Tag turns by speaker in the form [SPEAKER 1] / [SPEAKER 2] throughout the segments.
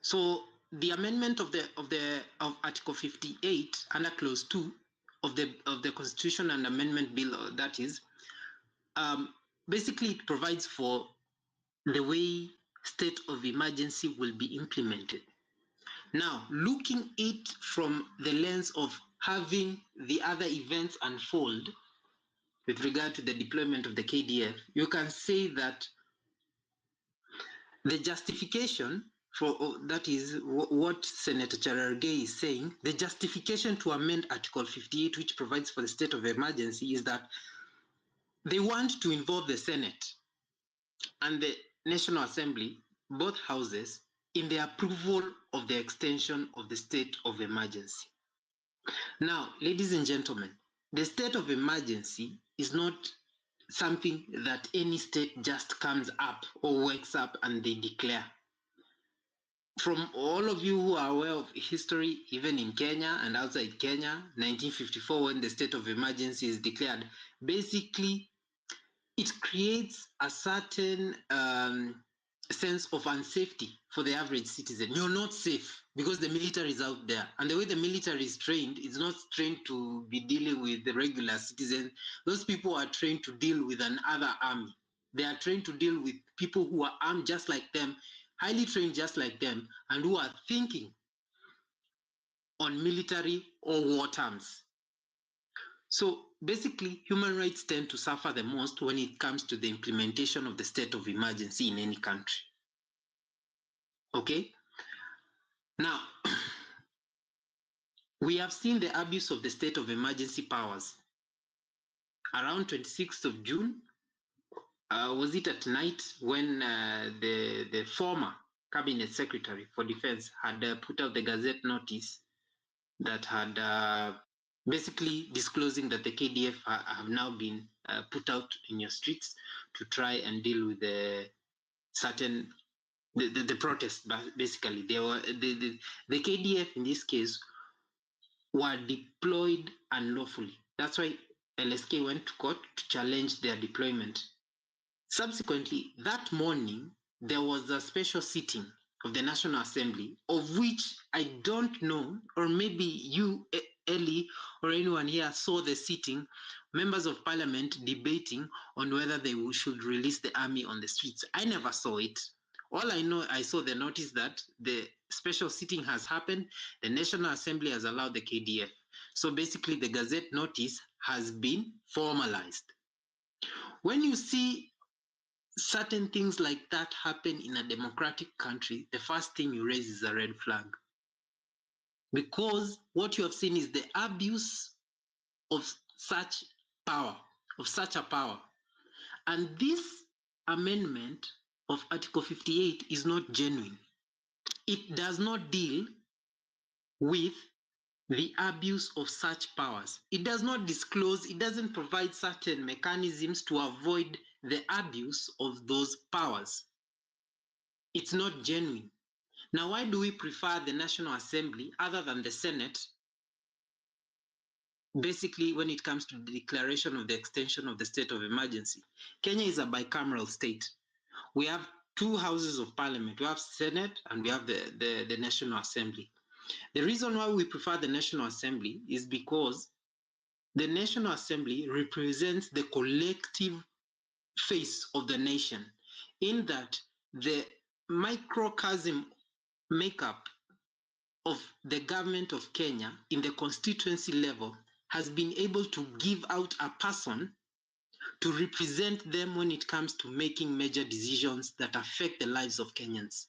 [SPEAKER 1] So the amendment of Article 58 under Clause 2 of the Constitution and Amendment Bill, that is, basically it provides for the way state of emergency will be implemented. Now, looking it from the lens of having the other events unfold with regard to the deployment of the KDF, you can say that the justification for that is what Senator Cherargei is saying. The justification to amend Article 58, which provides for the state of emergency, is that they want to involve the Senate and the National Assembly, both houses, in the approval of the extension of the state of emergency. Now, ladies and gentlemen, the state of emergency is not something that any state just comes up or wakes up and they declare. From all of you who are aware of history, even in Kenya and outside Kenya, 1954, when the state of emergency is declared, basically it creates a certain sense of unsafety for the average citizen. You're not safe because the military is out there. And the way the military is trained, it's not trained to be dealing with the regular citizens. Those people are trained to deal with another army. They are trained to deal with people who are armed just like them, highly trained just like them, and who are thinking on military or war terms. So basically, human rights tend to suffer the most when it comes to the implementation of the state of emergency in any country. Okay? Now, we have seen the abuse of the state of emergency powers. Around 26th of June, was it at night, when the former Cabinet Secretary for Defense had put out the Gazette notice that had basically disclosing that the KDF have now been put out in your streets to try and deal with the certain the protest. Basically, they were the KDF in this case were deployed unlawfully. That's why LSK went to court to challenge their deployment. Subsequently, that morning, there was a special sitting of the National Assembly, of which I don't know, or maybe you, Ellie, or anyone here saw the sitting, members of parliament debating on whether they should release the army on the streets. I never saw it. All I know, I saw the notice that the special sitting has happened, the National Assembly has allowed the KDF. So basically, the Gazette notice has been formalized. When you see certain things like that happen in a democratic country, the first thing you raise is a red flag. Because what you have seen is the abuse of such power, of such a power. And this amendment of Article 58 is not genuine. It does not deal with the abuse of such powers. It does not disclose, it doesn't provide certain mechanisms to avoid the abuse of those powers. It's not genuine. Now, why do we prefer the National Assembly other than the Senate? Basically, when it comes to the declaration of the extension of the state of emergency, Kenya is a bicameral state. We have two houses of parliament. We have Senate and we have the National Assembly. The reason why we prefer the National Assembly is because the National Assembly represents the collective face of the nation, in that the microcosm makeup of the government of Kenya in the constituency level has been able to give out a person to represent them when it comes to making major decisions that affect the lives of Kenyans.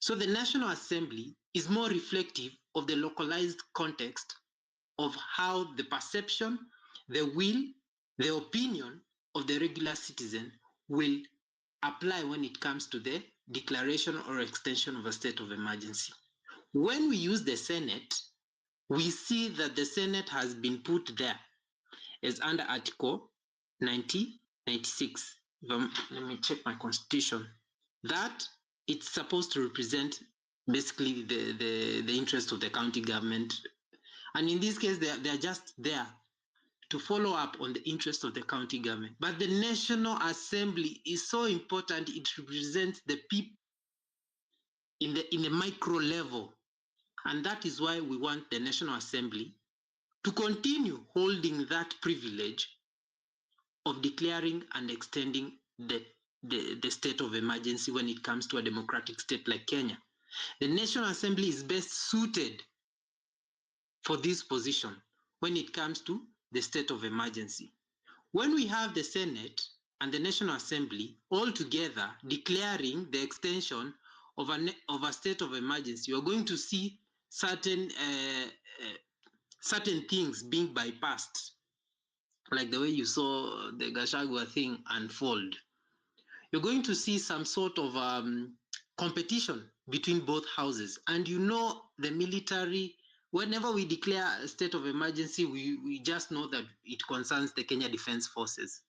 [SPEAKER 1] So the National Assembly is more reflective of the localized context of how the perception, the will, the opinion of the regular citizen will apply when it comes to the declaration or extension of a state of emergency. When we use the Senate, we see that the Senate has been put there as under Article 96. Let me check my constitution. That it's supposed to represent basically the interest of the county government. And in this case, they are just there to follow up on the interest of the county government. But the National Assembly is so important. It represents the people in the micro level. And that is why we want the National Assembly to continue holding that privilege of declaring and extending the state of emergency when it comes to a democratic state like Kenya. The National Assembly is best suited for this position when it comes to the state of emergency. When we have the Senate and the National Assembly all together declaring the extension of a state of emergency, you're going to see certain things being bypassed, like the way you saw the Gachagua thing unfold. You're going to see some sort of competition between both houses. And you know, the military, whenever we declare a state of emergency, we just know that it concerns the Kenya Defense Forces.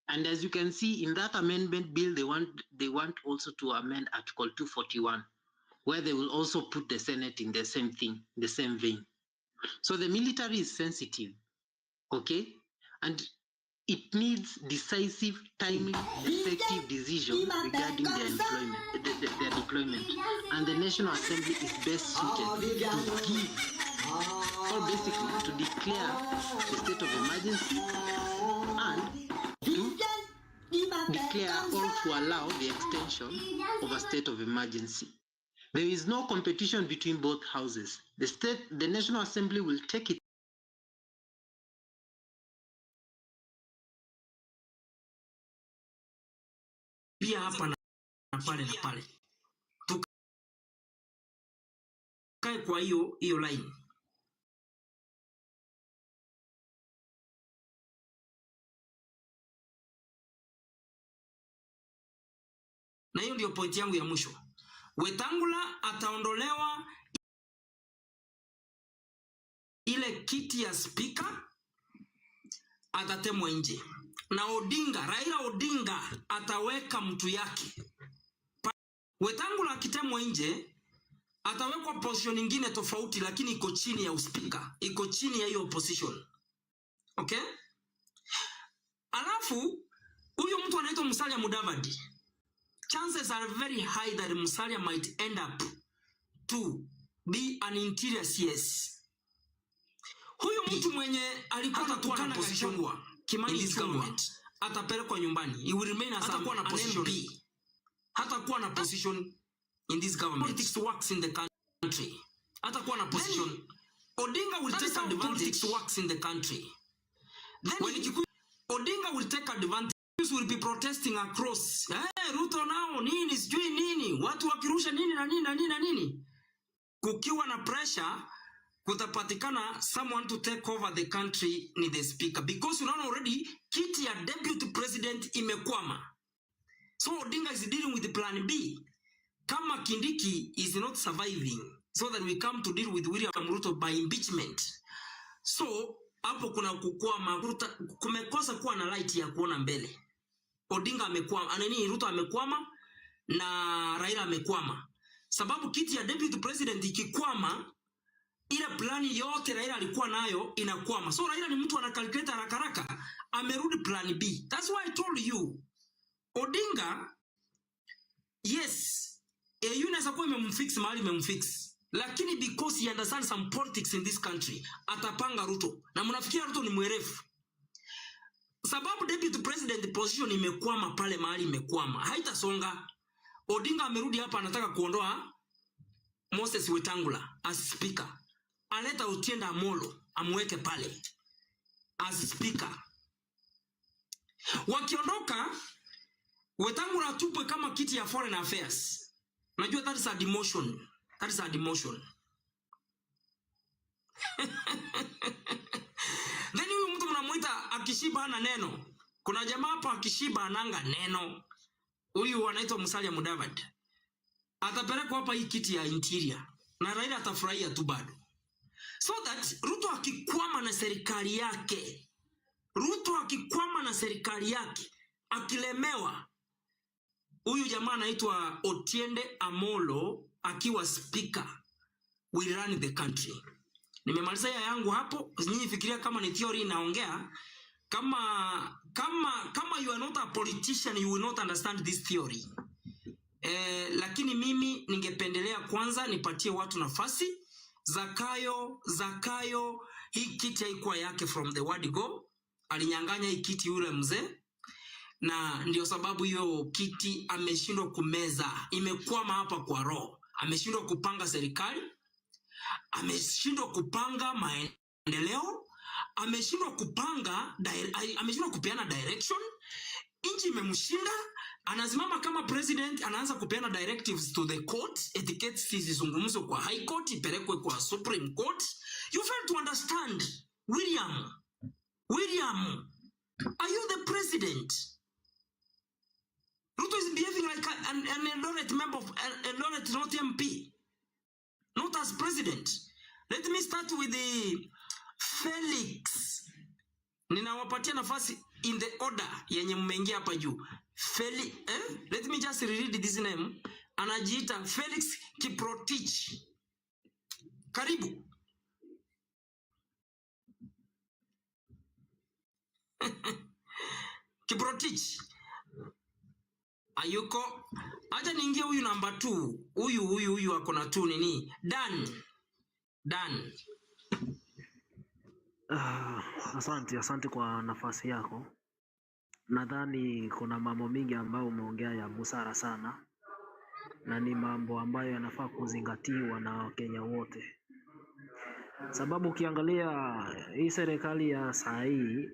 [SPEAKER 1] And as you can see in that amendment bill, they want also to amend Article 241, where they will also put the Senate in the same thing, the same vein. So the military is sensitive, okay? And it needs decisive, timely, effective decision regarding their deployment. And the National Assembly is best suited to give, or basically to declare the state of emergency and to declare or to allow the extension of a state of emergency. There is no competition between both houses. The National Assembly will take it.
[SPEAKER 2] Hapa na pale na pale tukae kwa hiyo line. Na hiyo ndio point yangu ya mwisho. Wetangula ataondolewa ile kiti ya speaker, atatemwa nje. Na Raila Odinga ataweka mtu yake. Wetangula akitemwa nje, atawekwa position nyingine tofauti, lakini iko chini ya uspika, iko chini ya hiyo position. Okay? Alafu huyo mtu anaitwa Musalia Mudavadi. Chances are very high that Musalia might end up to be an interior CS. Huyo mtu mwenye alikuwa anatukana Gachagua Kimani government atapelekwa nyumbani. He will remain as a position B. Hatakuwa na position in this government. Politics works in the country. Hatakuwa na position. Odinga will take advantage. Politics works in the country. Then Odinga will take advantage. Will be protesting across. Ruto nao nini sijui nini, watu wakirusha nini na nini na nini na nini. Kukiwa na pressure, kutapatikana someone to take over the country ni the speaker, because you know already kiti ya deputy president imekwama. So Odinga is dealing with the plan B. Kama Kindiki is not surviving, so that we come to deal with William Ruto by impeachment. So hapo kuna kukwama, kumekosa kuwa na light ya kuona mbele. Odinga amekwama, Ruto amekwama na Raila amekwama. Sababu kiti ya deputy president ikikwama, ile plani yote Raila alikuwa nayo inakwama. So Raila ni mtu ana calculate haraka, amerudi plan B. That's why I told you, Odinga, yes, unaweza kuwa imemfix mahali imemfix, lakini because he understands some politics in this country, atapanga Ruto. Na mnafikia Ruto ni mwerefu. Sababu deputy president position imekwama pale mahali imekwama, haitasonga. Odinga amerudi hapa anataka kuondoa Moses Wetangula as speaker. Aleta Otienda Amolo amweke pale as speaker. Wakiondoka Wetangula atupwe kama kiti ya foreign affairs. Najua that is a demotion. That is a demotion. Then huyu mtu mnamuita akishiba hana neno. Kuna jamaa hapa akishiba ananga neno. Huyu anaitwa Musalia Mudavadi. Atapelekwa hapa hii kiti ya interior. Na Raila atafurahia tu bado. So that Ruto akikwama na serikali yake. Akilemewa. Huyu jamaa anaitwa Otiende Amolo akiwa speaker will run the country. Nimemaliza yangu hapo. Nyinyi fikiria kama ni theory inaongea. Kama you are not a politician, you will not understand this theory. Lakini mimi ningependelea kwanza nipatie watu nafasi. Zakayo hii kiti haikuwa yake from the word go. Alinyang'anya hii kiti yule mzee, na ndio sababu hiyo kiti ameshindwa kumeza, imekwama hapa kwa roho. Ameshindwa kupanga serikali, ameshindwa kupanga maendeleo, ameshindwa kupeana direction. Inchi imemshinda, anasimama kama president, anaanza kupeana directives to the court, etiquettes zizungumzwe kwa high court, ipelekwe kwa supreme court. You fail to understand. William, are you the president? Ruto is behaving like an Eldoret member of Eldoret, not MP, not as president. Let me start with the Felix. Ninawapatia nafasi in the order yenye mmeingia hapa juu. Let me just read this name. Anajiita Felix Kiprotich. Karibu. Kiprotich. Ayuko. Acha niingie huyu number 2. Huyu ako na 2 nini? Dan.
[SPEAKER 3] Asante kwa nafasi yako. Nadhani kuna mambo mingi ambayo umeongea ya busara sana, na ni mambo ambayo yanafaa kuzingatiwa na Wakenya wote, sababu ukiangalia hii serikali ya saa hii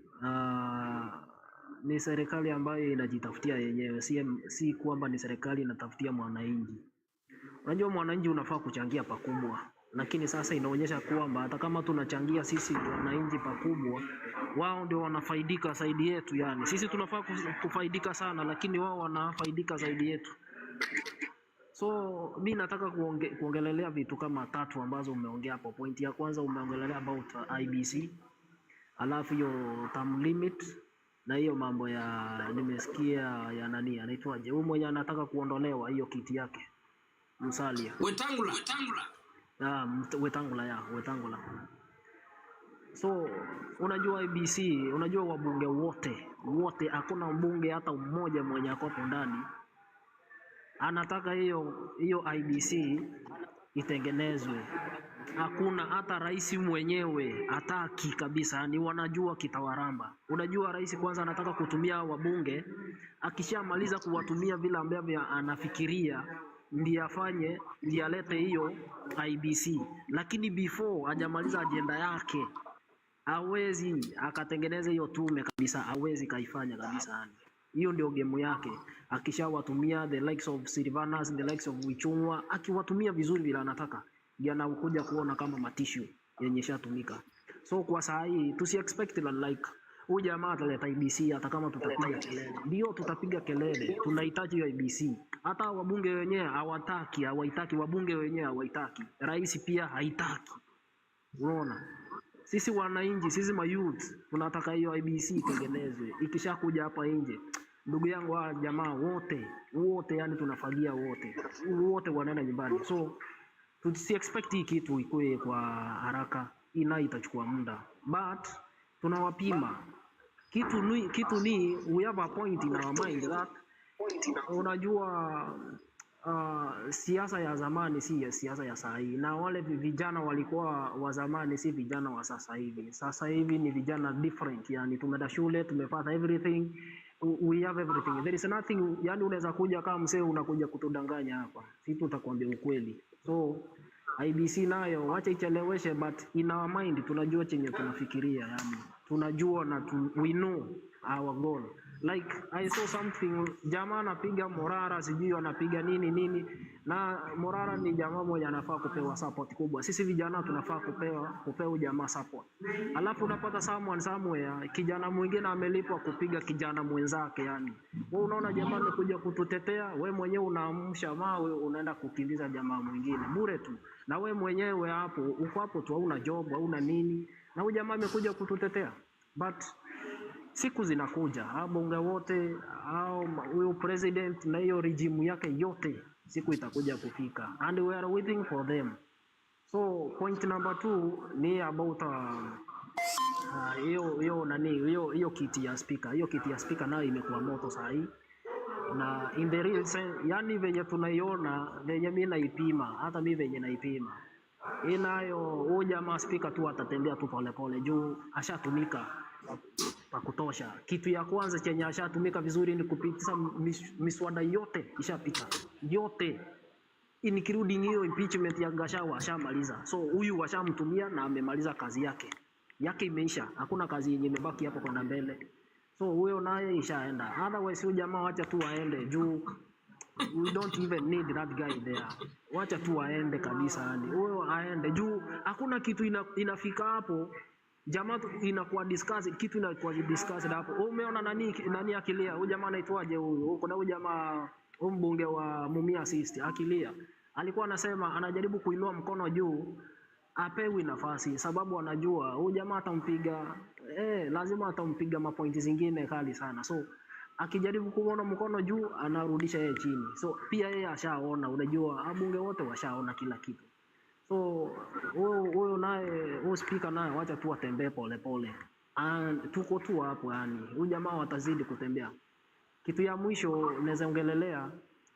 [SPEAKER 3] ni serikali ambayo inajitafutia yenyewe, si kwamba ni serikali inatafutia mwananchi. Unajua mwananchi unafaa kuchangia pakubwa, lakini sasa inaonyesha kwamba hata kama tunachangia sisi wananchi pakubwa, wao ndio wanafaidika zaidi yetu. Yani sisi tunafaa kufaidika sana, lakini wao wanafaidika zaidi yetu. So mimi nataka kuongelelea vitu kama 3 ambazo umeongea hapo. Point ya kwanza umeongelelea about IBC, alafu hiyo term limit, na hiyo mambo ya nimesikia ya nani anaitwaje huyu mwenye anataka kuondolewa hiyo kiti yake, Musalia
[SPEAKER 2] Wetangula.
[SPEAKER 3] Wetangula. So unajua IBC, unajua wabunge wote hakuna mbunge hata mmoja mwenye ako ndani anataka hiyo IBC itengenezwe. Hakuna hata rais mwenyewe hataki kabisa, ni wanajua kitawaramba. Unajua rais kwanza anataka kutumia wabunge, akishamaliza kuwatumia vile ambavyo anafikiria ndiye afanye, ndiye alete hiyo IBC. Lakini before hajamaliza agenda yake hawezi akatengeneza hiyo tume kabisa, hawezi kaifanya kabisa. Hiyo ndio game yake. Akishawatumia the likes of Silvanus, the likes of Wichungwa, akiwatumia vizuri bila anataka, ndio anakuja kuona kama matishu yenye shatumika. So kwa saa hii tusi expect like huyu jamaa ataleta IBC hata kama tutapiga kelele. Ndio tutapiga kelele, tunahitaji hiyo IBC. Hata wabunge wenyewe hawaitaki, wabunge wenyewe hawaitaki. Rais pia haitaki. Unaona? Sisi wananchi, sisi mayouth tunataka hiyo IBC itengenezwe. Ikishakuja hapa nje, ndugu yangu wa jamaa wote yani tunafagia wote wanaenda nyumbani. So tusi expect hii kitu ikuwe kwa haraka, ina itachukua muda, but tunawapima. Kitu ni we have a point in our mind that unajua siasa ya zamani si ya siasa ya sasa hivi, na wale vijana walikuwa wa zamani si vijana wa sasa hivi. Sasa hivi ni vijana different, yani tumeenda shule, tumepata everything, we have everything, there is nothing. Yani unaweza kuja kama msee unakuja kutudanganya hapa, sisi tutakwambia ukweli. So IBC nayo wacha icheleweshe, but in our mind tunajua chenye tunafikiria, yani tunajua na we know our goal. Like I saw something, jamaa anapiga Morara, sijui anapiga nini, na Morara ni jamaa mmoja anafaa kupewa support kubwa. Sisi vijana tunafaa kupewa jamaa support. Alafu unapata somewhere kijana mwingine amelipwa kupiga kijana mwenzake. Yani wewe unaona jamaa amekuja kututetea, wewe mwenyewe unaamsha mawe, unaenda kukimbiza jamaa mwingine bure tu, na wewe mwenyewe hapo uko hapo tu, hauna job, hauna nini, na huyu jamaa amekuja kututetea. But siku zinakuja, bunge wote au huyo president na hiyo regime yake yote, siku itakuja kufika, and we are waiting for them. So point number 2 ni about hiyo kiti ya speaker. Hiyo kiti ya speaker nayo imekuwa moto saa hii. na in the real sense, yani venye tunaiona, venye mimi naipima, hata mimi venye naipima inayo, huyu jamaa speaker tu atatembea tu polepole juu ashatumika pa kutosha. Kitu ya kwanza chenye ashatumika vizuri ni kupitisha miswada yote, ishapita yote. Nikirudi hiyo impeachment ya Gachagua ashamaliza, so huyu washamtumia na amemaliza kazi yake imeisha, hakuna kazi yenye imebaki hapo kwenda mbele. So huyo naye ishaenda, otherwise huyu jamaa wacha tu aende juu we don't even need that guy there. Wacha tu aende kabisa, yani huyo aende juu hakuna kitu inafika hapo jamaa inakuwa discuss, kitu inakuwa discuss hapo. Umeona nani akilia? Huyu jamaa anaitwaje huyu? Kuna huyu jamaa mbunge wa Mumia Assist akilia, alikuwa anasema anajaribu kuinua mkono juu apewi nafasi, sababu anajua huyu jamaa atampiga, lazima atampiga mapointi zingine kali sana. So akijaribu kuona mkono juu anarudisha yeye chini. So pia yeye ashaona, unajua abunge wote washaona kila kitu. So huyo naye, huyo speaker naye wacha tu atembee pole pole. Tuko tu hapo, yani huyu jamaa watazidi kutembea. Kitu ya mwisho naweza ongelelea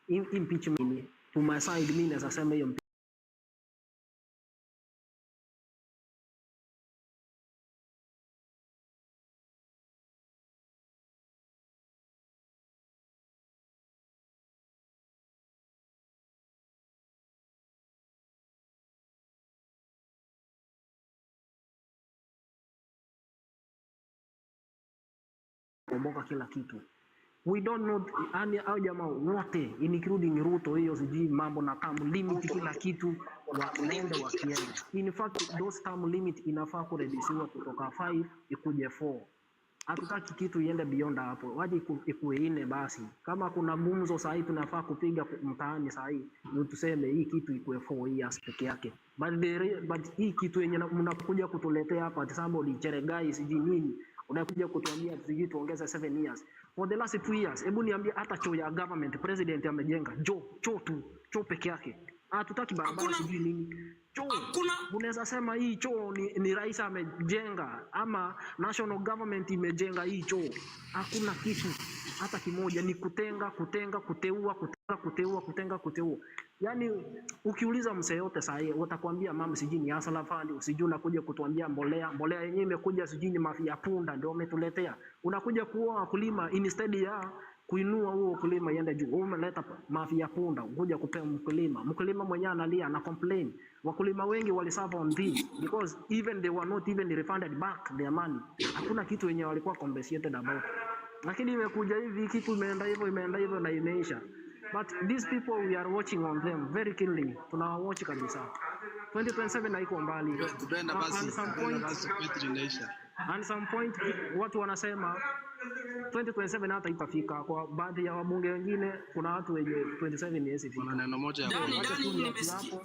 [SPEAKER 3] impeachment. To my side mimi naweza sema hiyo kuomboka kila kitu. We don't know, yani hao jamaa wote including Ruto, hiyo sijui mambo na term limit kila kitu waende wakienda. In fact those term limit inafaa kureduciwa kutoka 5 ikuje 4. Hatutaki kitu iende beyond hapo, waje ikuwe 4 basi. Kama kuna gumzo saa hii tunafaa kupiga mtaani saa hii, ni tuseme hii kitu ikuwe 4 years peke yake. But hii kitu yenye mnakuja kutuletea hapa somebody Cheregai sijui nini, unakuja kutuambia sijui tuongeze 7 years. For the last 2 years, hebu niambie hata choo ya government president amejenga choo peke yake. Hatutaki barabara sijui nini. Choo. Unaweza sema hii choo ni rais amejenga ama national government imejenga hii choo. Hakuna kitu hata kimoja, ni kutenga, kuteua. Yaani ukiuliza msee yote saa hii watakwambia mama sijui ni hasala fund, usijui unakuja kutuambia mbolea yenyewe imekuja sijui ni mafia punda ndio umetuletea. Unakuja kuoa wakulima instead ya kuinua huo ukulima iende juu. Umeleta mafia punda kuja kupea mkulima mwenyewe analia na complain. Wakulima wengi waliserve on this because even they were not even refunded back their money. Hakuna kitu yenye walikuwa compensated about. Lakini imekuja hivi kitu imeenda hivyo na imeisha. But these people we are watching on them very keenly. Tunawatch kabisa. 2027 haiko mbali. And some point watu wanasema 2027 hata itafika. Kwa baadhi ya wabunge wengine kuna watu wenye 27 years ifika.
[SPEAKER 2] Dani nimesikia